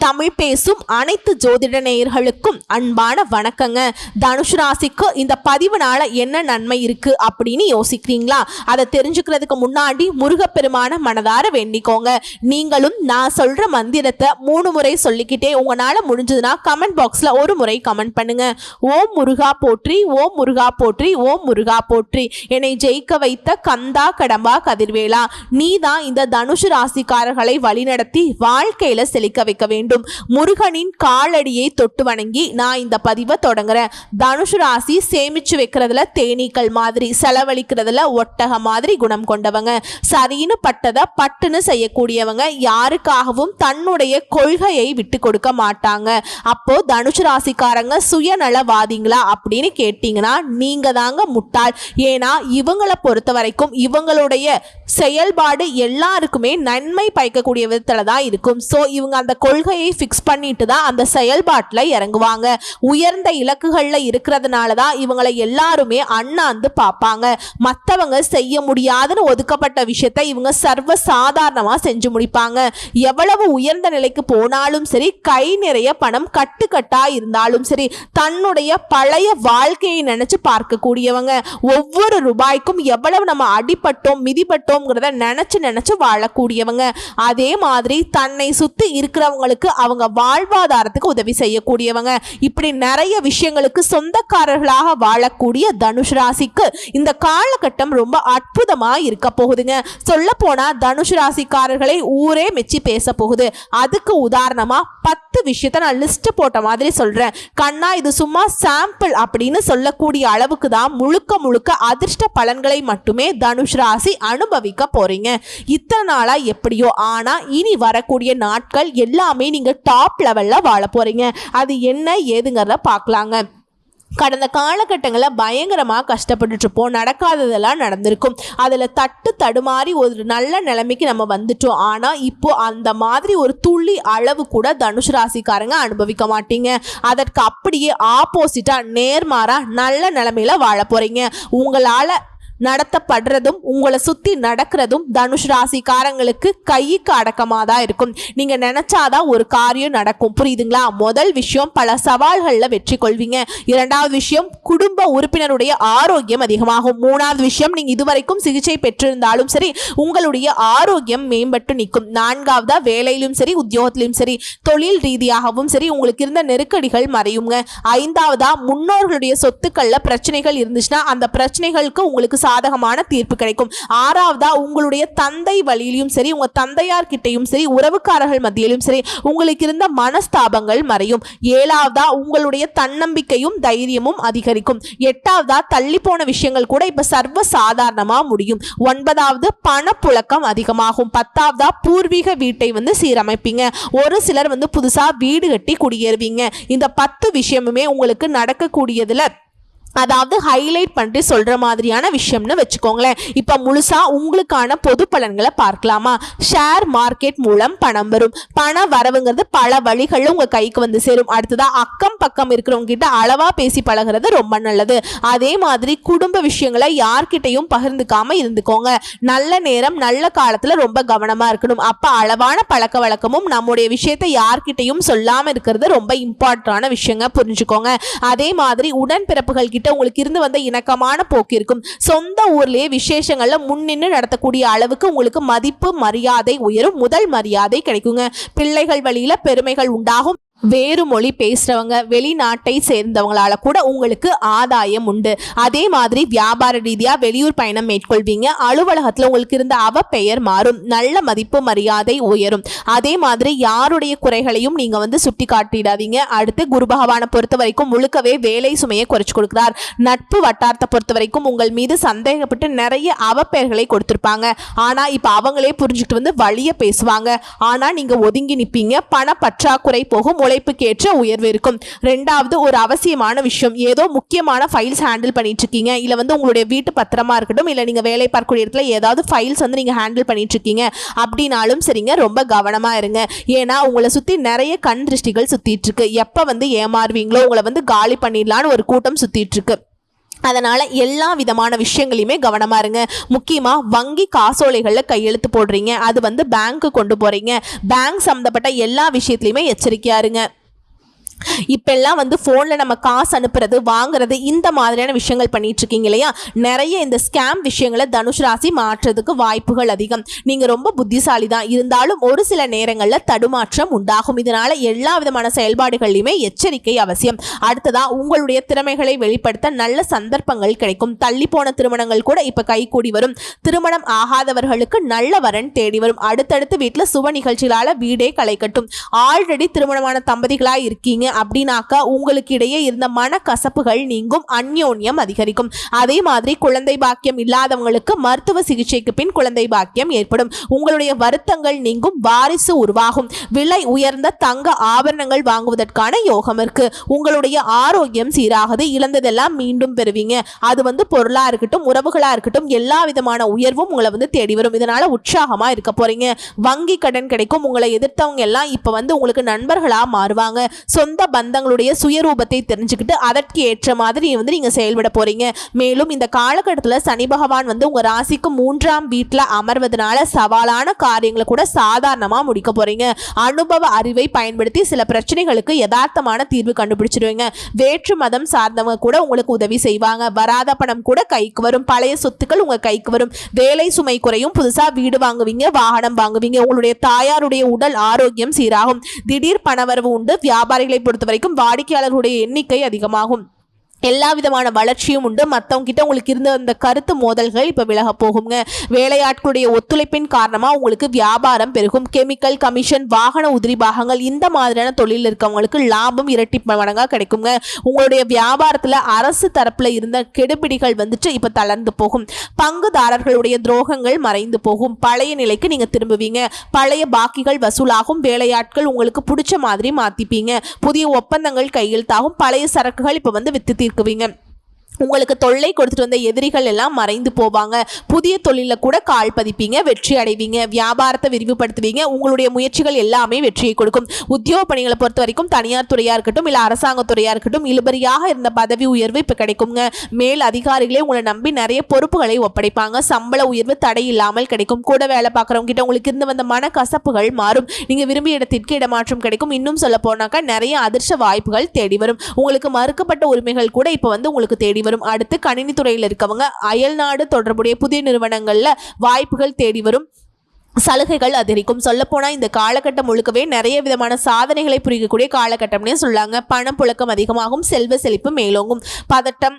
தமிழ் பேசும் அனைத்து ஜோதிட நேயர்களுக்கும் அன்பான வணக்கங்க. தனுசு ராசிக்கு இந்த பதிவுனால என்ன நன்மை இருக்கு அப்படின்னு யோசிக்கிறீங்களா? அதை தெரிஞ்சுக்கிறதுக்கு முன்னாடி முருகப்பெருமான மனதார வேண்டிக்கோங்க. நீங்களும் நான் சொல்ற மந்திரத்தை 3 முறை சொல்லிக்கிட்டே உங்களால முடிஞ்சதுன்னா கமெண்ட் பாக்ஸ்ல ஒரு முறை கமெண்ட் பண்ணுங்க. ஓம் முருகா போற்றி, ஓம் முருகா போற்றி, ஓம் முருகா போற்றி. என்னை ஜெயிக்க வைத்த கந்தா கடம்பா கதிர்வேலா, நீதான் இந்த தனுசு ராசிக்காரர்களை வழிநடத்தி வாழ்க்கையில செழிக்க வைக்க வேண்டும். முருகனின் காலடியை தொட்டு வணங்கி நான் இந்த பதிவை தொடங்குறேன். தனுசு ராசி சேமிச்சு வைக்கிறதுல தேனீக்கள் மாதிரி, செலவழிக்கிறதுல ஒட்டக மாதிரி குணம் கொண்டவங்க. சரின்னு பட்டதை பட்டுன்னு செய்யக்கூடியவங்க. யாருக்காகவும் தன்னுடைய கொள்கையை விட்டு கொடுக்க மாட்டாங்க. அப்போ தனுசு ராசிக்காரங்க சுயநலவாதிங்களா அப்படின்னு கேட்டீங்கன்னா நீங்க தாங்க முட்டாள். ஏன்னா இவங்களை பொறுத்த வரைக்கும் இவங்களுடைய செயல்பாடு எல்லாருக்குமே நன்மை பயக்கக்கூடிய விதத்துல தான் இருக்கும். ஸோ இவங்க அந்த கொள்கையை ஃபிக்ஸ் பண்ணிட்டு தான் அந்த செயல்பாட்டில் இறங்குவாங்க. உயர்ந்த இலக்குகளில் இருக்கிறதுனால தான் இவங்களை எல்லாருமே அண்ணாந்து பார்ப்பாங்க. மற்றவங்க செய்ய முடியாதுன்னு ஒதுக்கப்பட்ட விஷயத்தை இவங்க சர்வ சாதாரணமாக செஞ்சு முடிப்பாங்க. எவ்வளவு உயர்ந்த நிலைக்கு போனாலும் சரி, கை நிறைய பணம் கட்டுக்கட்டா இருந்தாலும் சரி, தன்னுடைய பழைய வாழ்க்கையை நினைச்சு பார்க்கக்கூடியவங்க. ஒவ்வொரு ரூபாய்க்கும் எவ்வளவு நம்ம அடிபட்டோம் மிதிப்பட்டோம்ங்கிறத நினைச்சு வாழக்கூடியவங்க. அதே மாதிரி தன்னை சுத்தி இருக்கிறவங்களுக்கு அவங்க வாழ்வாதாரத்துக்கு உதவி செய்யக்கூடியவங்க. இப்படி நிறைய விஷயங்களுக்கு சொந்தக்காரர்களாக வாழக்கூடிய தனுசு ராசிக்கு இந்த காலகட்டம் ரொம்ப அற்புதமா இருக்க போகுதுங்க. சொல்ல போனா தனுசு ராசிக்காரர்களை ஊரே மெச்சி பேச போகுது. அதுக்கு உதாரணமா 10 விஷயத்த நான் லிஸ்ட் போட்ட மாதிரி சொல்றேன். கண்ணா இது சும்மா சாம்பிள் அப்படின்னு சொல்லக்கூடிய அளவுக்கு தான் முழுக்க அதிர்ஷ்ட பலன்களை மட்டுமே தனுசு ராசி அனுபவிக்க போறீங்க. இத்தனை நாளா எப்படியோ, ஆனா இனி வரக்கூடிய நாட்கள் எல்லாமே நீங்க டாப் லெவல்ல வாழ போறீங்க. அது என்ன ஏதுங்கிறத பார்க்கலாங்க. கடந்த காலகட்டங்களில் பயங்கரமாக கஷ்டப்பட்டுட்டு இருப்போம். நடக்காததெல்லாம் நடந்திருக்கும். அதில் தடுமாறி ஒரு நல்ல நிலைமைக்கு நம்ம வந்துட்டோம். ஆனால் இப்போ அந்த மாதிரி ஒரு துள்ளி அளவு கூட தனுசு ராசிக்காரங்க அனுபவிக்க மாட்டீங்க. அதற்கு அப்படியே ஆப்போசிட்டாக நேர்மாறாக நல்ல நிலைமையில வாழ போறீங்க. உங்களால் நடத்தப்படுறதும் உங்களை சுற்றி நடக்கிறதும் தனுஷ் ராசிக்காரங்களுக்கு கைக்கு அடக்கமாக தான் இருக்கும். நீங்கள் நினச்சாதான் ஒரு காரியம் நடக்கும். புரியுதுங்களா? முதல் விஷயம், பல சவால்களில் வெற்றி கொள்வீங்க. 2வது விஷயம், குடும்ப உறுப்பினருடைய ஆரோக்கியம் அதிகமாகும். 3வது விஷயம், நீங்கள் இதுவரைக்கும் சிகிச்சை பெற்றிருந்தாலும் சரி உங்களுடைய ஆரோக்கியம் மேம்பட்டு நிற்கும். 4வதா வேலையிலும் சரி உத்தியோகத்திலும் சரி தொழில் ரீதியாகவும் சரி உங்களுக்கு இருந்த நெருக்கடிகள் மறையுங்க. 5வதா முன்னோர்களுடைய சொத்துக்கள்ல பிரச்சனைகள் இருந்துச்சுன்னா அந்த பிரச்சனைகளுக்கு உங்களுக்கு சாதகமான தீர்ப்பு கிடைக்கும். 6வதா உங்களுடைய தந்தை வழியிலும் சரி உங்க தந்தையார் கிட்டையும் சரி உறவுக்காரர்கள் மத்தியிலும் சரி உங்களுக்கு இருந்த மனஸ்தாபங்கள் மறையும். 7வதா உங்களுடைய தன்னம்பிக்கையும் தைரியமும் அதிகரிக்கும். 8வதா தள்ளி போன விஷயங்கள் கூட இப்ப சர்வ சாதாரணமா முடியும். 9வது பணப்புழக்கம் அதிகமாகும். 10வதா பூர்வீக வீட்டை சீரமைப்பீங்க. ஒரு சிலர் புதுசா வீடு கட்டி குடியேறுவீங்க. இந்த 10 விஷயமுமே உங்களுக்கு நடக்கக்கூடியதுல அதாவது ஹைலைட் பண்ணி சொல்ற மாதிரியான விஷயம்னு வச்சுக்கோங்களேன். இப்ப முழுசா உங்களுக்கான பொது பலன்களை பார்க்கலாமா? ஷேர் மார்க்கெட் மூலம் பணம் வரும். பண வரவுங்கிறது பல வழிகளில் உங்க கைக்கு சேரும். அடுத்ததா அக்கம் பக்கம் இருக்கிறவங்க கிட்ட அளவா பேசி பழகிறது ரொம்ப நல்லது. அதே மாதிரி குடும்ப விஷயங்களை யார்கிட்டையும் பகிர்ந்துக்காம இருந்துக்கோங்க. நல்ல நேரம் நல்ல காலத்துல ரொம்ப கவனமா இருக்கணும். அப்ப அளவான பழக்க வழக்கமும் நம்முடைய விஷயத்தை யார்கிட்டையும் சொல்லாம இருக்கிறது ரொம்ப இம்பார்ட்டன்டான விஷயங்க, புரிஞ்சுக்கோங்க. அதே மாதிரி உடன்பிறப்புகள் கிட்ட உங்களுக்கு இருந்து வந்த இணக்கமான போக்கு இருக்கும். சொந்த ஊர்லயே விசேஷங்கள்ல முன்னின்று நடத்தக்கூடிய அளவுக்கு உங்களுக்கு மதிப்பு மரியாதை உயரும். முதல் மரியாதை கிடைக்குங்க. பிள்ளைகள் வழியில பெருமைகள் உண்டாகும். வேறு மொழி பேசுறவங்க வெளிநாட்டை சேர்ந்தவங்களால கூட உங்களுக்கு ஆதாயம் உண்டு. அதே மாதிரி வியாபார ரீதியா வெளியூர் பயணம் மேற்கொள்வீங்க. அலுவலகத்துல உங்களுக்கு இருந்த அவப்பெயர் மாறும். நல்ல மதிப்பு மரியாதை உயரும். அதே மாதிரி யாருடைய குறைகளையும் நீங்க சுட்டி காட்டிடாதீங்க. அடுத்து குரு பகவானை பொறுத்த வரைக்கும் முழுக்கவே வேலை சுமையை குறைச்சு கொடுக்கிறார். நட்பு வட்டாரத்தை பொறுத்த வரைக்கும் உங்கள் மீது சந்தேகப்பட்டு நிறைய அவப்பெயர்களை கொடுத்திருப்பாங்க. ஆனா இப்ப அவங்களே புரிஞ்சுக்கிட்டு வழிய பேசுவாங்க. ஆனா நீங்க ஒதுங்கி நிப்பீங்க. பண பற்றாக்குறை போகும். உழைப்புக்கேற்ற உயர்வு இருக்கும். 2வது ஒரு அவசியமான விஷயம், ஏதோ முக்கியமான ஃபைல்ஸ் ஹேண்டில் பண்ணிட்டு இருக்கீங்க. இல்ல உங்களுடைய வீட்டு பத்திரமா இருக்கட்டும், இல்ல நீங்க வேலை பார்க்கக்கூடிய இடத்துல ஏதாவது ஃபைல்ஸ் நீங்க ஹேண்டில் பண்ணிட்டு இருக்கீங்க அப்படின்னாலும் சரிங்க, ரொம்ப கவனமா இருங்க. ஏன்னா உங்களை சுத்தி நிறைய கண் திருஷ்டிகள் சுத்திட்டு இருக்கு. எப்ப ஏமாறுவீங்களோ உங்களை காலி பண்ணிடலான்னு ஒரு கூட்டம் சுத்திட்டு இருக்கு. அதனால எல்லா விதமான விஷயங்களையுமே கவனமா இருங்க. முக்கியமா வங்கி காசோலைகள்ல கையெழுத்து போடுறீங்க, அது வந்து பேங்க்கு கொண்டு போறீங்க, பேங்க் சம்பந்தப்பட்ட எல்லா விஷயத்திலையுமே எச்சரிக்கையா இருங்க. இப்பெல்லாம் வந்து ஃபோனில் நம்ம காசு அனுப்புறது வாங்குறது இந்த மாதிரியான விஷயங்கள் பண்ணிட்டு இருக்கீங்க இல்லையா, நிறைய இந்த ஸ்கேம் விஷயங்களை தனுஷ் ராசி மாற்றுறதுக்கு வாய்ப்புகள் அதிகம். நீங்கள் ரொம்ப புத்திசாலி தான், இருந்தாலும் ஒரு சில நேரங்களில் தடுமாற்றம் உண்டாகும். இதனால எல்லா விதமான செயல்பாடுகள்லையுமே எச்சரிக்கை அவசியம். அடுத்ததா உங்களுடைய திறமைகளை வெளிப்படுத்த நல்ல சந்தர்ப்பங்கள் கிடைக்கும். தள்ளி போன திருமணங்கள் கூட இப்போ கைகூடி வரும். திருமணம் ஆகாதவர்களுக்கு நல்ல வரன் தேடி வரும். அடுத்தடுத்து வீட்டில் சுப நிகழ்ச்சிகளால் வீடே களை கட்டும். ஆல்ரெடி திருமணமான தம்பதிகளாக இருக்கீங்க அப்படின்னாக்கா உங்களுக்கு இடையே இருந்த மனக்கசப்புகள் நீங்கும், அந்யோன்யம் அதிகரிக்கும். அதே மாதிரி குழந்தை பாக்கியம் இல்லாதவங்களுக்கு மருத்துவ சிகிச்சைக்கு பின் குழந்தை பாக்கியம் ஏற்படும். உங்களுடைய வருத்தங்கள் நீங்கும், வாரிசு உருவாகும். விலை உயர்ந்த தங்க ஆபரணங்கள் வாங்குவதற்கான யோகம் இருக்கு. உங்களுடைய ஆரோக்கியம் சீராகுது, இழந்ததெல்லாம் மீண்டும் பெறுவீங்க. அது வந்து பொருளா இருக்கட்டும், உறவுகளா இருக்கட்டும், எல்லா விதமான உயர்வும் உங்களை வந்து தேடி வரும். இதனால உற்சாகமா இருக்க போறீங்க. வங்கி கடன் கிடைக்கும். உங்களை எதிர்த்தவங்க எல்லாம் இப்ப வந்து உங்களுக்கு நண்பர்களா மாறுவாங்க. சொந்த பந்தங்களுடைய சுயரூபத்தை தெரிஞ்சுக்கிட்டு அதற்கு ஏற்ற மாதிரி வந்து நீங்க செயல்பட போறீங்க. மேலும் இந்த காலகட்டத்தில் சனி பகவான் வந்து உங்க ராசிக்கு 3ஆம் வீட்டில் அமர்வதனால சவாலான காரியங்களை கூட சாதாரணமா முடிக்க போறீங்க. அனுபவ அறிவை பயன்படுத்தி சில பிரச்சனைகளுக்கு யதார்த்தமான தீர்வு கண்டுபிடிச்சிருவீங்க. வேற்று மதம் சார்ந்தவங்க கூட உங்களுக்கு உதவி செய்வாங்க. வராத பணம் கூட கைக்கு வரும். பழைய சொத்துக்கள் உங்க கைக்கு வரும். வேலை சுமை குறையும். புதுசா வீடு வாங்குவீங்க, வாகனம் வாங்குவீங்க. உங்களுடைய தாயாருடைய உடல் ஆரோக்கியம் சீராகும். திடீர் பணவரவு உண்டு. வியாபாரிகளை பொறுத்த வரைக்கும் வாடிக்கையாளர்களுடைய எண்ணிக்கை அதிகமாகும். எல்லா விதமான வளர்ச்சியும் உண்டு. மற்றவங்க கிட்ட உங்களுக்கு இருந்த அந்த கருத்து மோதல்கள் இப்போ விலக போகுங்க. வேலையாட்களுடைய ஒத்துழைப்பின் காரணமாக உங்களுக்கு வியாபாரம் பெருகும். கெமிக்கல், கமிஷன், வாகன உதிரி பாகங்கள் இந்த மாதிரியான தொழில் இருக்கவங்களுக்கு லாபம் இரட்டி மடங்காக கிடைக்குங்க. உங்களுடைய வியாபாரத்தில் அரசு தரப்பில் இருந்த கெடுபிடிகள் வந்துட்டு இப்போ தளர்ந்து போகும். பங்குதாரர்களுடைய துரோகங்கள் மறைந்து போகும். பழைய நிலைக்கு நீங்கள் திரும்புவீங்க. பழைய பாக்கிகள் வசூலாகும். வேலையாட்கள் உங்களுக்கு பிடிச்ச மாதிரி மாற்றிப்பீங்க. புதிய ஒப்பந்தங்கள் கையெழுத்தாகும். பழைய சரக்குகள் இப்போ வந்து வித்து தீர்க்குவீங்க. உங்களுக்கு தொல்லை கொடுத்துட்டு வந்த எதிரிகள் எல்லாம் மறைந்து போவாங்க. புதிய தொழில கூட கால் பதிப்பீங்க, வெற்றி அடைவீங்க. வியாபாரத்தை விரிவுபடுத்துவீங்க. உங்களுடைய முயற்சிகள் எல்லாமே வெற்றியை கொடுக்கும். உத்தியோக பணிகளை பொறுத்த வரைக்கும் தனியார் துறையா இருக்கட்டும், இல்ல அரசாங்க துறையா இருக்கட்டும், இழுபறியாக இருந்த பதவி உயர்வு இப்ப கிடைக்குங்க. மேல் அதிகாரிகளே உங்களை நம்பி நிறைய பொறுப்புகளை ஒப்படைப்பாங்க. சம்பள உயர்வு தடை இல்லாமல் கிடைக்கும். கூட வேலை பார்க்குறவங்க கிட்ட உங்களுக்கு இருந்து வந்த மன கசப்புகள் மாறும். நீங்க விரும்பிய இடத்திற்கு இடமாற்றம் கிடைக்கும். இன்னும் சொல்ல போனாக்கா நிறைய அதிர்ஷ்ட வாய்ப்புகள் தேடி வரும். உங்களுக்கு மறுக்கப்பட்ட உரிமைகள் கூட இப்ப வந்து உங்களுக்கு தேடி வரும். அடுத்து கணினி துறையில் இருக்கவங்க அயல்நாடு தொடர்புடைய புதிய நிறுவனங்கள்ல வாய்ப்புகள் தேடி வரும். சலுகைகள் அதிகரிக்கும். சொல்லப்போனா இந்த காலகட்டம் முழுக்கவே நிறைய விதமான சாதனைகளை புரியக்கூடிய காலகட்டம்னே சொல்லாங்க. பணம் புழக்கம் அதிகமாகும். செல்வ செழிப்பு மேலோங்கும். பதட்டம்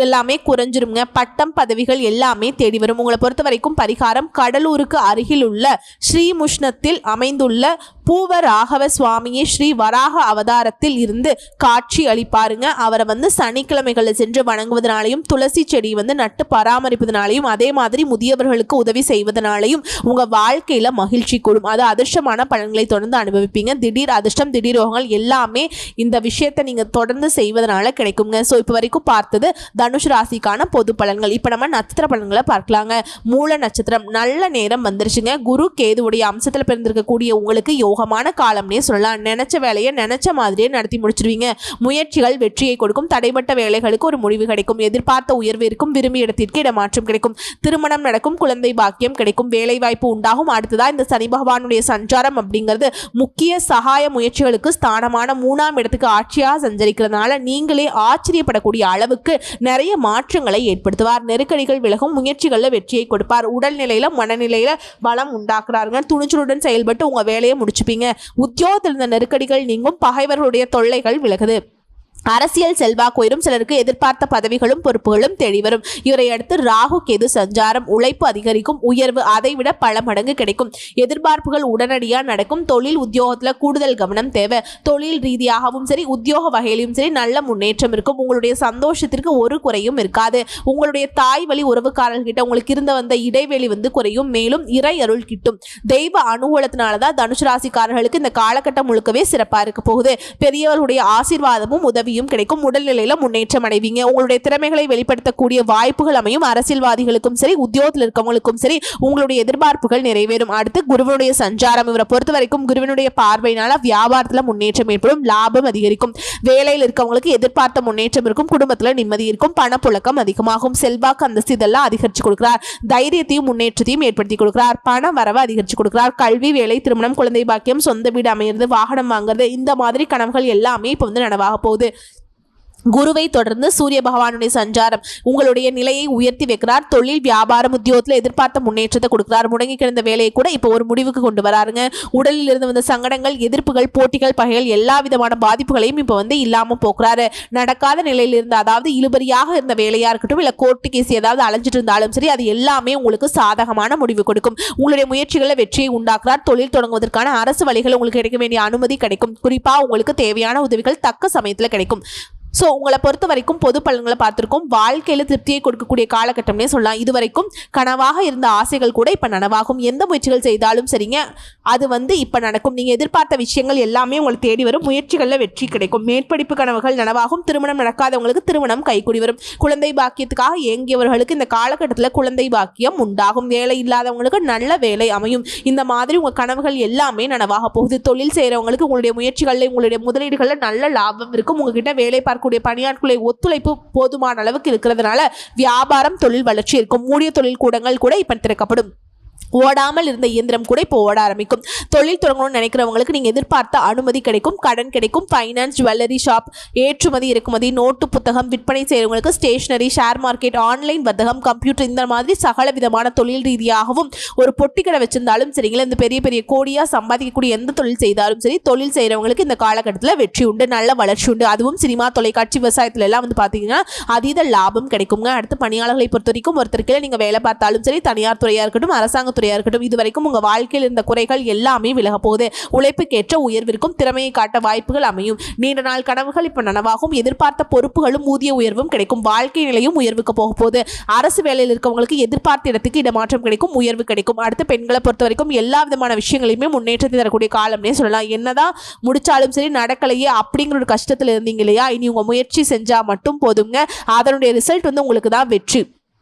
எல்லாமே குறைஞ்சிருங்க. பட்டம் பதவிகள் எல்லாமே தேடி வரும். உங்களை பொறுத்த வரைக்கும் பரிகாரம், கடலூருக்கு அருகில் உள்ள ஸ்ரீமுஷ்ணத்தில் அமைந்துள்ள பூவராகவ சுவாமியே ஸ்ரீ வராக அவதாரத்தில் இருந்து காட்சி அளிப்பாருங்க. அவரை வந்து சனிக்கிழமைகளில் சென்று வணங்குவதனாலையும், துளசி செடி வந்து நட்டு பராமரிப்பதனாலையும், அதே மாதிரி முதியவர்களுக்கு உதவி செய்வதனாலையும் உங்க வாழ்க்கையில மகிழ்ச்சி கூடும். அது அதிர்ஷ்டமான பலன்களை தொடர்ந்து அனுபவிப்பீங்க. திடீர் அதிர்ஷ்டம், திடீர் யோகங்கள் எல்லாமே இந்த விஷயத்தை நீங்க தொடர்ந்து செய்வதனால கிடைக்குங்க. ஸோ இப்போ வரைக்கும் பார்த்தது தனுஷ் ராசிக்கான பொது பலன்கள். இப்போ நம்ம நட்சத்திர பலன்களை பார்க்கலாங்க. மூல நட்சத்திரம் நல்ல நேரம் வந்துருச்சுங்க. குரு கேதுவுடைய அம்சத்தில் பிறந்திருக்கக்கூடிய உங்களுக்கு யோகமான காலம்னே சொல்லலாம். நினைச்ச வேலையை நினைச்ச மாதிரியே நடத்தி முடிச்சிருவீங்க. முயற்சிகள் வெற்றியை கொடுக்கும். தடைப்பட்ட வேலைகளுக்கு ஒரு முடிவு கிடைக்கும். எதிர்பார்த்த உயர்வு இருக்கும். விரும்பிய இடத்திற்கு இடமாற்றம் கிடைக்கும். திருமணம் நடக்கும். குழந்தை பாக்கியம் கிடைக்கும். வேலை வாய்ப்பு உண்டாகும். அடுத்ததா இந்த சனி பகவானுடைய சஞ்சாரம் அப்படிங்கிறது முக்கிய சகாய முயற்சிகளுக்கு ஸ்தானமான 3ஆம் இடத்துக்கு ஆட்சியாக சஞ்சரிக்கிறதுனால நீங்களே ஆச்சரியப்படக்கூடிய அளவுக்கு நிறைய மாற்றங்களை ஏற்படுத்துவார். நெருக்கடிகள் விலகும். முயற்சிகளில் வெற்றியை கொடுப்பார். உடல்நிலையில மனநிலையில பலம் உண்டாக்குறாருங்க. துணிச்சலுடன் செயல்பட்டு உங்க வேலையை முடிச்சுப்பீங்க. உத்தியோகத்தில் இருந்த நெருக்கடிகள் நீங்கும். பகைவர்களுடைய தொல்லைகள் விலகுது. அரசியல் செல்வாக்கு உயரும். சிலருக்கு எதிர்பார்த்த பதவிகளும் பொறுப்புகளும் தேடி வரும். இவரை அடுத்து ராகு கேது சஞ்சாரம். உழைப்பு அதிகரிக்கும். உயர்வு அதைவிட பல மடங்கு கிடைக்கும். எதிர்பார்ப்புகள் உடனடியாக நடக்கும். தொழில் உத்தியோகத்தில் கூடுதல் கவனம் தேவை. தொழில் ரீதியாகவும் சரி, உத்தியோக வகையிலும் சரி நல்ல முன்னேற்றம் இருக்கும். உங்களுடைய சந்தோஷத்திற்கு ஒரு குறையும் இருக்காது. உங்களுடைய தாய் வழி உறவுக்காரர்கிட்ட உங்களுக்கு இருந்த வந்த இடைவெளி வந்து குறையும். மேலும் இறை அருள் கிட்டும். தெய்வ அனுகூலத்தினாலதான் தனுசு ராசிக்காரர்களுக்கு இந்த காலகட்டம் முழுக்கவே சிறப்பாக இருக்க போகுது. பெரியவர்களுடைய ஆசீர்வாதமும் உதவி உதவியும் கிடைக்கும். உடல்நிலையில முன்னேற்றம் அடைவீங்க. உங்களுடைய திறமைகளை வெளிப்படுத்தக்கூடிய வாய்ப்புகள் அமையும். அரசியல்வாதிகளுக்கும் சரி, உத்தியோகத்தில் இருக்கவங்களுக்கும் சரி, உங்களுடைய எதிர்பார்ப்புகள் நிறைவேறும். அடுத்து குருவனுடைய சஞ்சாரம். இவரை பொறுத்த வரைக்கும் குருவனுடைய பார்வையினால வியாபாரத்துல முன்னேற்றம் ஏற்படும், லாபம் அதிகரிக்கும். வேலையில் இருக்கவங்களுக்கு எதிர்பார்த்த முன்னேற்றம் இருக்கும். குடும்பத்துல நிம்மதி இருக்கும். பணப்புழக்கம் அதிகமாகும். செல்வாக்கு, அந்தஸ்து இதெல்லாம் அதிகரிச்சு கொடுக்கிறார். தைரியத்தையும் முன்னேற்றத்தையும் ஏற்படுத்தி கொடுக்கிறார். பண வரவு அதிகரிச்சு கொடுக்கிறார். கல்வி, வேலை, திருமணம், குழந்தை பாக்கியம், சொந்த வீடு அமைகிறது, வாகனம் வாங்குறது, இந்த மாதிரி கனவுகள் எல்லாமே இப்ப நனவாக போகுது. குருவை தொடர்ந்து சூரிய பகவானுடைய சஞ்சாரம் உங்களுடைய நிலையை உயர்த்தி வைக்கிறார். தொழில், வியாபாரம், உத்தியோகத்தில் எதிர்பார்த்த முன்னேற்றத்தை கொடுக்கிறார். முடங்கி கிடந்த வேலையை கூட இப்போ ஒரு முடிவுக்கு கொண்டு வராருங்க. உடலில் இருந்து வந்த சங்கடங்கள், எதிர்ப்புகள், போட்டிகள், பகைகள், எல்லா விதமான பாதிப்புகளையும் இப்போ இல்லாம போக்குறாரு. நடக்காத நிலையில் இருந்த, அதாவது இழுபறியாக இருந்த வேலையா இருக்கட்டும், இல்ல கோர்ட்டு கேஸ் ஏதாவது அலைஞ்சிட்டு இருந்தாலும் சரி, அது எல்லாமே உங்களுக்கு சாதகமான முடிவு கொடுக்கும். உங்களுடைய முயற்சிகளில் வெற்றியை உண்டாக்குறார். தொழில் தொடங்குவதற்கான அரசு வழிகள் உங்களுக்கு கிடைக்க வேண்டிய அனுமதி கிடைக்கும். குறிப்பா உங்களுக்கு தேவையான உதவிகள் தக்க சமயத்தில் கிடைக்கும். ஸோ உங்களை பொறுத்த வரைக்கும் பொது பலன்களை பார்த்துருக்கோம். வாழ்க்கையில் திருப்தியை கொடுக்கக்கூடிய காலகட்டம்னே சொல்லலாம். இது வரைக்கும் கனவாக இருந்த ஆசைகள் கூட இப்போ நனவாகும். எந்த முயற்சிகள் செய்தாலும் சரிங்க, அது இப்போ நடக்கும். நீங்கள் எதிர்பார்த்த விஷயங்கள் எல்லாமே உங்களுக்கு தேடி வரும். முயற்சிகளில் வெற்றி கிடைக்கும். மேற்படிப்பு கனவுகள் நனவாகும். திருமணம் நடக்காதவங்களுக்கு திருமணம் கைகூடி வரும். குழந்தை பாக்கியத்துக்காக ஏங்கியவர்களுக்கு இந்த காலகட்டத்தில் குழந்தை பாக்கியம் உண்டாகும். வேலை இல்லாதவங்களுக்கு நல்ல வேலை அமையும். இந்த மாதிரி உங்கள் கனவுகள் எல்லாமே நனவாக போகுது. தொழில் செய்கிறவங்களுக்கு உங்களுடைய முயற்சிகளில், உங்களுடைய முதலீடுகளில் நல்ல லாபம் இருக்கும். உங்ககிட்ட வேலை பார்க்கக்கூடிய பணியாட்களை ஒத்துழைப்பு போதுமான அளவுக்கு இருக்கிறதுனால வியாபாரம், தொழில் வளர்ச்சி இருக்கும். மூடிய தொழில் கூடங்கள் கூட இப்ப திறக்கப்படும். ஓடாமல் இருந்த இயந்திரம் கூட இப்போ ஓட ஆரம்பிக்கும். தொழில் தொடங்கணும்னு நினைக்கிறவங்களுக்கு நீங்கள் எதிர்பார்த்த அனுமதி கிடைக்கும். கடன் கிடைக்கும். ஃபைனான்ஸ், ஜுவல்லரி ஷாப், ஏற்றுமதி, இறக்குமதி, நோட்டு புத்தகம் விற்பனை செய்கிறவங்களுக்கு, ஸ்டேஷனரி, ஷேர் மார்க்கெட், ஆன்லைன் வர்த்தகம், கம்ப்யூட்டர், இந்த மாதிரி சகல விதமான தொழில் ரீதியாகவும் ஒரு பொட்டி கடை வச்சிருந்தாலும் சரிங்களா, இந்த பெரிய பெரிய கோடியாக சம்பாதிக்கக்கூடிய எந்த தொழில் செய்தாலும் சரி, தொழில் செய்கிறவங்களுக்கு இந்த காலகட்டத்தில் வெற்றி உண்டு, நல்ல வளர்ச்சி உண்டு. அதுவும் சினிமா, தொலைக்காட்சி, விவசாயத்தில் எல்லாம் பார்த்தீங்கன்னா அதீத லாபம் கிடைக்குங்க. அடுத்து பணியாளர்களை பொறுத்த வரைக்கும் ஒருத்தருக்கு நீங்கள் வேலை பார்த்தாலும் சரி, தனியார் துறையாக இருக்கட்டும், அரசாங்க துறையாக இருக்கட்டும், இதுவரைக்கும் உங்க வாழ்க்கையில் இருந்த குறைகள் எல்லாமே விலக போகுது. உழைப்புக்கேற்ற உயர்விற்கும் திறமையை காட்ட வாய்ப்புகள் அமையும். நீண்ட நாள் கனவுகள் இப்ப நனவாகும். எதிர்பார்த்த பொறுப்புகளும் ஊதிய உயர்வும் கிடைக்கும். வாழ்க்கை நிலையும் உயர்வுக்கு போக போகுது. அரசு வேலையில் இருக்கவங்களுக்கு எதிர்பார்த்த இடத்துக்கு இடமாற்றம் கிடைக்கும், உயர்வு கிடைக்கும். அடுத்து பெண்களை பொறுத்த வரைக்கும் எல்லா விதமான விஷயங்களையுமே முன்னேற்றத்தை தரக்கூடிய காலம்னே சொல்லலாம். என்னதான் முடிச்சாலும் சரி நடக்கலையே அப்படிங்கிற ஒரு கஷ்டத்தில் இருந்தீங்க இல்லையா, இனி உங்க முயற்சி செஞ்சா மட்டும் போதுங்க. அதனுடைய ரிசல்ட் உங்களுக்கு தான் வெற்றி.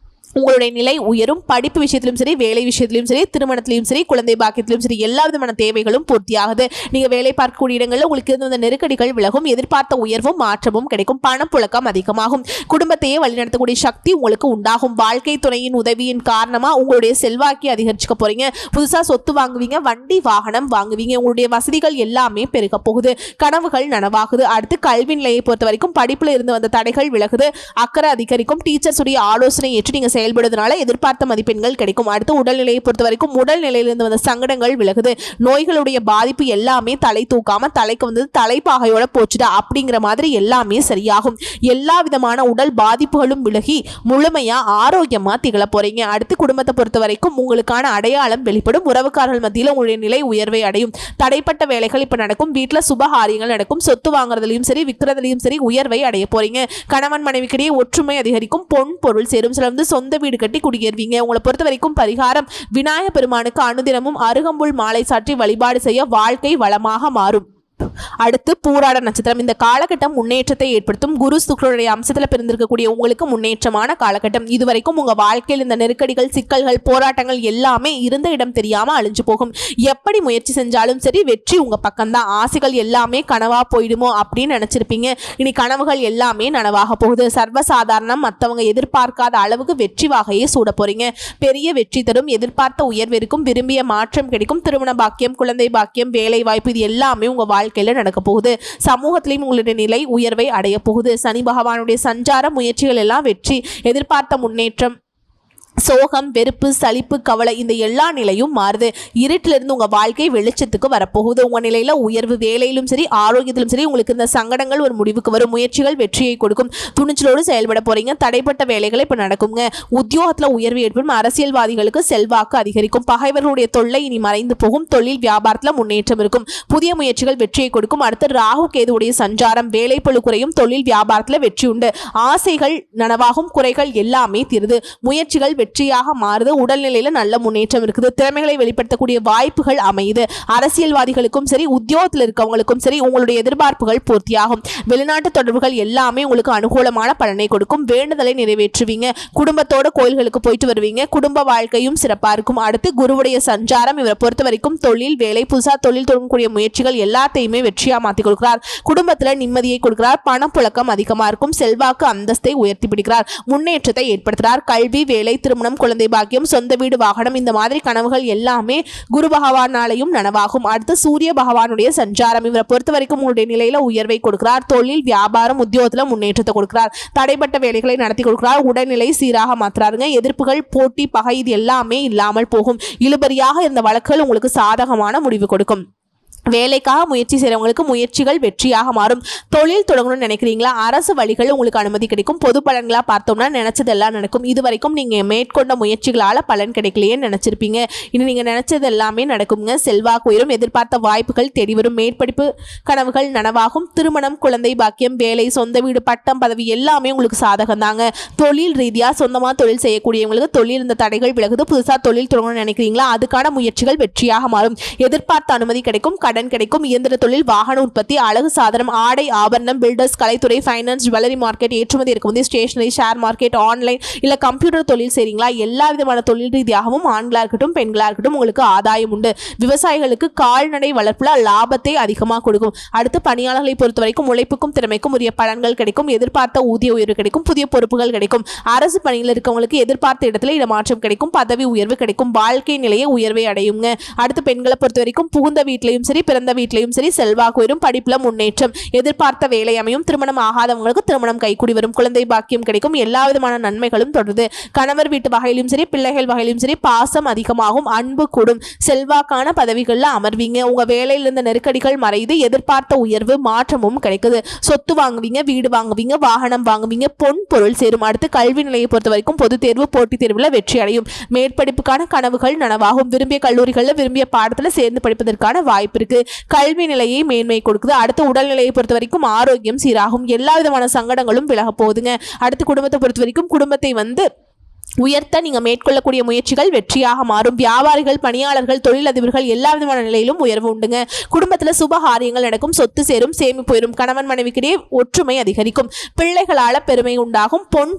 உங்களுடைய நிலை உயரும். படிப்பு விஷயத்திலும் சரி, வேலை விஷயத்திலும் சரி, திருமணத்திலும் சரி, குழந்தை பாக்கியத்திலும் சரி, எல்லா விதமான தேவைகளும் பூர்த்தியாகுது. நீங்க வேலை பார்க்கக்கூடிய இடங்களில் உங்களுக்கு இருந்த நெருக்கடிகள் விலகும். எதிர்பார்த்த உயர்வும் மாற்றமும் கிடைக்கும். பணப்புழக்கம் அதிகமாகும். குடும்பத்தையே வழிநடத்தக்கூடிய சக்தி உங்களுக்கு உண்டாகும். வாழ்க்கை துணையின் உதவியின் காரணமா உங்களுடைய செல்வாக்கை அதிகரிச்சுக்க போறீங்க. புதுசா சொத்து வாங்குவீங்க, வண்டி வாகனம் வாங்குவீங்க. உங்களுடைய வசதிகள் எல்லாமே பெருக போகுது. கனவுகள் நனவாகுது. அடுத்து கல்வி நிலையை பொறுத்த வரைக்கும் படிப்புல இருந்து வந்த தடைகள் விலகுது. அக்கறை அதிகரிக்கும். டீச்சர்ஸ் உடைய ஆலோசனை ஏற்று நீங்க செயல்படுவதனால எதிர்பார்த்த மதிப்பெண்கள் கிடைக்கும். அடுத்து உடல்நிலையை பொறுத்த வரைக்கும் உடல்நிலையிலிருந்து வந்த சங்கடங்கள் விலகுது. நோய்களுடைய பாதிப்பு எல்லாமே தலை தூக்காம தலைக்கு வந்தது தலைப்பாகையோட போச்சுடா அப்படிங்கிற மாதிரி எல்லாமே சரியாகும். எல்லா விதமான உடல் பாதிப்புகளும் விலகி முழுமையா ஆரோக்கியமா திகழ போறீங்க. அடுத்து குடும்பத்தை பொறுத்த வரைக்கும் உங்களுக்கான அடையாளம் வெளிப்படும். உறவுக்காரர்கள் மத்தியில் உங்களுடைய நிலை உயர்வை அடையும். தடைப்பட்ட வேலைகள் இப்ப நடக்கும். வீட்டுல சுபகாரியங்கள் நடக்கும். சொத்து வாங்குறதுலயும் சரி, விற்கிறதுலயும் சரி உயர்வை அடைய போறீங்க. கணவன் மனைவிக்கிடையே ஒற்றுமை அதிகரிக்கும். பொன் பொருள் சேரும். சில சொந்த வீடு கட்டி குடியேறுவீங்க. உங்களை பொறுத்த வரைக்கும் பரிகாரம் விநாயகர் பெருமானுக்கு அனுதினமும் அருகம்புல் மாலை சாற்றி வழிபாடு செய்ய வாழ்க்கை வளமாக மாறும். அடுத்து பூராட நட்சத்திரம். இந்த காலகட்டம் முன்னேற்றத்தை ஏற்படுத்தும். குரு சுக்கிரனுடைய அம்சத்துல பிறந்திருக்கக்கூடிய உங்களுக்கு முன்னேற்றமான காலகட்டம். இதுவரைக்கும் உங்க வாழ்க்கையில் இந்த நெருக்கடிகள், சிக்கல்கள், போராட்டங்கள் எல்லாமே இருந்த இடம் தெரியாம அழிஞ்சு போகும். எப்படி முயற்சி செஞ்சாலும் சரி வெற்றி உங்க பக்கம்தான். ஆசைகள் எல்லாமே கனவா போயிடுமோ அப்படின்னு நினைச்சிருப்பீங்க. இனி கனவுகள் எல்லாமே நனவாக போகுது. சர்வசாதாரணம், மற்றவங்க எதிர்பார்க்காத அளவுக்கு வெற்றி வாகையை சூட போறீங்க. பெரிய வெற்றி தரும். எதிர்பார்த்த உயர்விற்கும் விரும்பிய மாற்றம் கிடைக்கும். திருமண பாக்கியம், குழந்தை பாக்கியம், வேலை வாய்ப்பு, இது எல்லாமே உங்க வாழ்க்கையில நடக்க போகுது. சமூகத்திலையும் உங்களுடைய நிலை உயர்வை அடைய போகுது. சனி பகவானுடைய சஞ்சார முயற்சிகள் எல்லாம் வெற்றி. எதிர்பார்த்த முன்னேற்றம். சோகம், வெறுப்பு, சலிப்பு, கவலை, இந்த எல்லா நிலையும் மாறுது. இருட்டிலிருந்து உங்க வாழ்க்கை வெளிச்சத்துக்கு வரப்போகுது. உங்க நிலையில உயர்வு. வேலையிலும் சரி, ஆரோக்கியத்திலும் சரி, உங்களுக்கு இந்த சங்கடங்கள் ஒரு முடிவுக்கு வரும். முயற்சிகள் வெற்றியை கொடுக்கும். துணிச்சலோடு செயல்பட போறீங்க. தடைப்பட்ட வேலைகள் இப்ப நடக்குங்க. உத்தியோகத்துல உயர்வு ஏற்படும். அரசியல்வாதிகளுக்கு செல்வாக்கு அதிகரிக்கும். பகைவர்களுடைய தொல்லை இனி மறைந்து போகும். தொழில் வியாபாரத்துல முன்னேற்றம் இருக்கும். புதிய முயற்சிகள் வெற்றியை கொடுக்கும். அடுத்து ராகு கேதுவுடைய சஞ்சாரம். வேலை பளு குறையும். தொழில் வியாபாரத்துல வெற்றி உண்டு. ஆசைகள் நனவாகும். குறைகள் எல்லாமே தீருது. முயற்சிகள் வெற்றியாக மாறுது. உடல்நிலையில நல்ல முன்னேற்றம் இருக்குது. திறமைகளை வெளிப்படுத்தக்கூடிய வாய்ப்புகள் அமையுது. அரசியல்வாதிகளுக்கும் சரி, உத்தியோகத்தில் இருக்கவங்களுக்கும் சரி, உங்களுடைய எதிர்பார்ப்புகள் பூர்த்தியாகும். வெளிநாட்டு தொடர்புகள் எல்லாமே உங்களுக்கு அனுகூலமான பலனை கொடுக்கும். வேண்டுதலை நிறைவேற்றுவீங்க. குடும்பத்தோட கோயில்களுக்கு போயிட்டு வருவீங்க. குடும்ப வாழ்க்கையும் சிறப்பா இருக்கும். அடுத்து குருவுடைய சஞ்சாரம் இவரை பொறுத்த வரைக்கும் தொழில், வேலை, புதுசா தொழில் தொடங்கக்கூடிய முயற்சிகள் எல்லாத்தையுமே வெற்றியா மாத்தி கொடுக்கிறார். குடும்பத்துல நிம்மதியை கொடுக்கிறார். பணப்புழக்கம் அதிகமா இருக்கும். செல்வாக்கு அந்தஸ்தை உயர்த்தி பிடிக்கிறார். முன்னேற்றத்தை ஏற்படுத்துகிறார். கல்வி, வேலை, திருமணம், குழந்தை பாக்கியம், சொந்த வீடு, வாகனம் இந்த மாதிரி கனவுகள் எல்லாமே குரு பகவானாலையும் நனவாகும். அடுத்து சூரிய பகவானுடைய சஞ்சாரம் இவரை பொறுத்த வரைக்கும் உங்களுடைய நிலையில உயர்வை கொடுக்கிறார். தொழில், வியாபாரம், உத்தியோகத்துல முன்னேற்றத்தை கொடுக்கிறார். தடைப்பட்ட வேலைகளை நடத்தி கொடுக்கிறார். உடல்நிலை சீராக மாற்றுறாருங்க. எதிர்ப்புகள், போட்டி, பகை இது எல்லாமே இல்லாமல் போகும். இழுபறியாக இருந்த வழக்குகள் உங்களுக்கு சாதகமான முடிவு கொடுக்கும். வேலைக்காக முயற்சி செய்கிறவங்களுக்கு முயற்சிகள் வெற்றியாக மாறும். தொழில் தொடங்கணும்னு நினைக்கிறீங்களா? அரசு வழிகள் உங்களுக்கு அனுமதி கிடைக்கும். பொது பலன்களாக பார்த்தோம்னா நினைச்சதெல்லாம் நடக்கும். இது வரைக்கும் நீங்கள் மேற்கொண்ட முயற்சிகளால் பலன் கிடைக்கலையே நினச்சிருப்பீங்க. இனி நீங்கள் நினைச்சது எல்லாமே நடக்குங்க. செல்வாக்கு உயரும். எதிர்பார்த்த வாய்ப்புகள் தேடி வரும். மேற்படிப்பு கனவுகள் நனவாகும். திருமணம், குழந்தை பாக்கியம், வேலை, சொந்த வீடு, பட்டம், பதவி எல்லாமே உங்களுக்கு சாதகம் தாங்க. தொழில் ரீதியாக சொந்தமாக தொழில் செய்யக்கூடியவங்களுக்கு தொழில் இந்த தடைகள் விலகுது. புதுசாக தொழில் தொடங்கணும்னு நினைக்கிறீங்களா? அதுக்கான முயற்சிகள் வெற்றியாக மாறும். எதிர்பார்த்த அனுமதி கிடைக்கும். கடன் கிடைக்கும். இயந்திர தொழில், வாகன உற்பத்தி, அழகு சாதனம், ஆடை ஆபரணம், பில்டர்ஸ், கலைத்துறை, ஃபைனான்ஸ், ஜுவல்லரி மார்க்கெட், ஏற்றுமதி இறக்குமதி, ஸ்டேஷனரி, ஷேர் மார்க்கெட், ஆன்லைன் இல்ல கம்ப்யூட்டர் தொழில் செய்றீங்களா? எல்லா விதமான தொழில் ரீதியாகவும் ஆண்களா இருக்கட்டும் பெண்களா இருக்கட்டும் உங்களுக்கு ஆதாயம் உண்டு. விவசாயிகளுக்கு கால்நடை வளர்ப்புல லாபத்தை அதிகமாக கொடுக்கும். அடுத்து பணியாளர்களை பொறுத்த வரைக்கும் உழைப்புக்கும் திறமைக்கும் உரிய பலன்கள் கிடைக்கும். எதிர்பார்த்த ஊதிய உயர்வு கிடைக்கும். புதிய பொறுப்புகள் கிடைக்கும். அரசு பணியில் இருக்கவங்களுக்கு எதிர்பார்த்த இடத்துல இடமாற்றம் கிடைக்கும். பதவி உயர்வு கிடைக்கும். வாழ்க்கை நிலையை உயர்வை அடையுங்க. அடுத்து பெண்களை பொறுத்த வரைக்கும் புகுந்த வீட்லையும் சரி, பிறந்த வீட்லையும் சரி செல்வாக்கு உயரும். படிப்புல முன்னேற்றம். எதிர்பார்த்த வேலை அமையும். திருமணம் ஆகாதவங்களுக்கு திருமணம் கைகூடி வரும். குழந்தை பாக்கியம் கிடைக்கும். எல்லா விதமான நன்மைகளும் தொடருது. கணவர் வீட்டு வகையிலும் சரி, பிள்ளைகள் வகையிலும் சரி பாசம் அதிகமாகும். அன்பு கூடும். செல்வாக்கான பதவிகள்ல அமர்வீங்க. உங்க வேலையில இருந்த நெருக்கடிகள் மறைந்து எதிர்பார்த்த உயர்வு மாற்றமும் கிடைக்குது. சொத்து வாங்குவீங்க, வீடு வாங்குவீங்க, வாகனம் வாங்குவீங்க, பொன் பொருள் சேரும். அடுத்து கல்வி நிலையை பொறுத்த வரைக்கும் பொது தேர்வு, போட்டித் தேர்வுல வெற்றி அடையும். மேற்படிப்புக்கான கனவுகள் நனவாகும். விரும்பிய கல்லூரிகளில் விரும்பிய பாடத்துல சேர்ந்து படிப்பதற்கான வாய்ப்பு இருக்கு. கல்வி நிலையை மேன்மை கொடுக்குது. அடுத்து உடல்நிலையை பொறுத்த வரைக்கும் ஆரோக்கியம் சீராகும். எல்லா விதமான சங்கடங்களும் விலக போகுதுங்க. அடுத்து குடும்பத்தை பொறுத்த வரைக்கும் குடும்பத்தை உயர்த்த நீங்க மேற்கொள்ளக்கூடிய முயற்சிகள் வெற்றியாக மாறும். வியாபாரிகள், பணியாளர்கள், தொழிலதிபர்கள் எல்லா விதமான நிலையிலும் உயர்வு உண்டுங்க. குடும்பத்துல சுபகாரியங்கள் நடக்கும். சொத்து சேரும். சேமிப்பு உயரும். கணவன் மனைவிக்கிடையே ஒற்றுமை அதிகரிக்கும். பிள்ளைகளால பெருமை உண்டாகும். பொன்